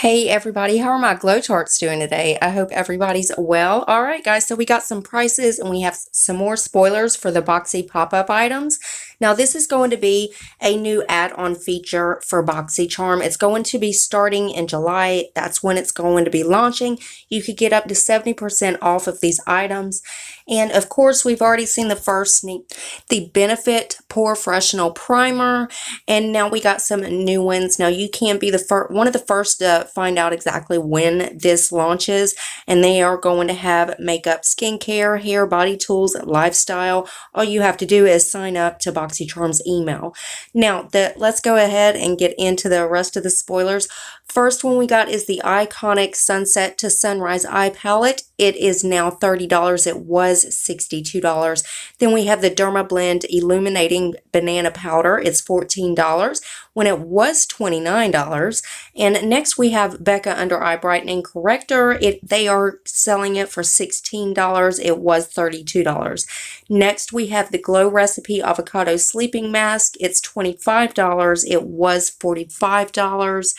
Hey everybody, how are my Glow Tarts doing today? I hope everybody's well. Alright guys, so we got some prices and we have some more spoilers for the BoxyPopUp items. Now this is going to be a new add-on feature for Boxycharm. It's going to be starting in July. That's when it's going to be launching. You could get up to 70% off of these items. And of course, we've already seen the Benefit Porefessional Primer. And now we got some new ones. Now you can be one of the first to find out exactly when this launches, and they are going to have makeup, skincare, hair, body tools, lifestyle. All you have to do is sign up to Boxycharm's email. Now let's go ahead and get into the rest of the spoilers. First one we got is the iconic Sunset to Sunrise Eye Palette. It is now $30. It was $62. Then we have the Dermablend Illuminating Banana Powder. It's $14 when it was $29. And next we have Becca Under Eye Brightening Corrector. They are selling it for $16. It was $32. Next we have the Glow Recipe Avocado Sleeping Mask. It's $25. It was $45.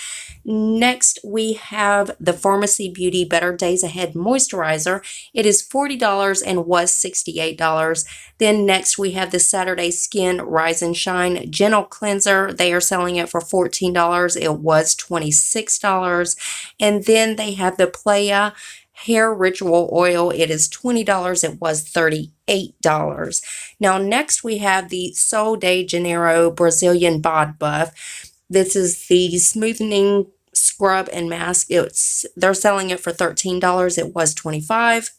Next, we have the Pharmacy Beauty Better Days Ahead Moisturizer. It is $40 and was $68. Then next, we have the Saturday Skin Rise and Shine Gentle Cleanser. They are selling it for $14. It was $26. And then they have the Playa Hair Ritual Oil. It is $20. It was $38. Now, next, we have the Sol de Janeiro Brazilian Bod Buff. This is the smoothing scrub and mask. They're selling it for $13. It was $25.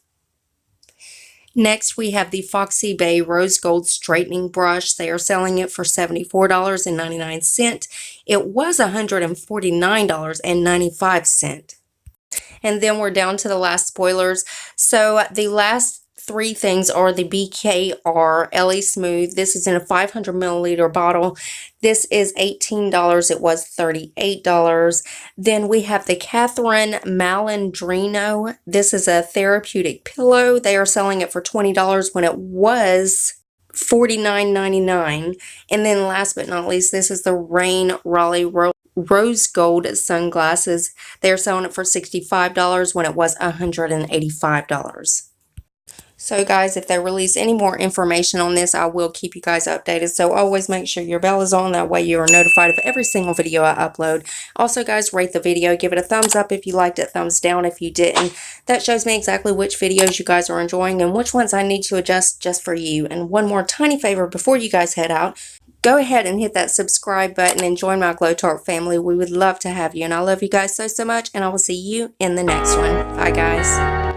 Next, we have the Foxy Bay Rose Gold Straightening Brush. They are selling it for $74.99. It was $149.95. And then we're down to the last spoilers. So the last three things are the BKR LE Smooth. This is in a 500 milliliter bottle. This is $18. It was $38. Then we have the Catherine Malandrino. This is a therapeutic pillow. They are selling it for $20 when it was $49.99. And then last but not least, this is the Rain Raleigh Rose Gold Sunglasses. They are selling it for $65 when it was $185. So guys, if they release any more information on this, I will keep you guys updated. So always make sure your bell is on. That way you are notified of every single video I upload. Also guys, rate the video. Give it a thumbs up if you liked it, thumbs down if you didn't. That shows me exactly which videos you guys are enjoying and which ones I need to adjust just for you. And one more tiny favor before you guys head out. Go ahead and hit that subscribe button and join my Glow Tart family. We would love to have you. And I love you guys so much. And I will see you in the next one. Bye guys.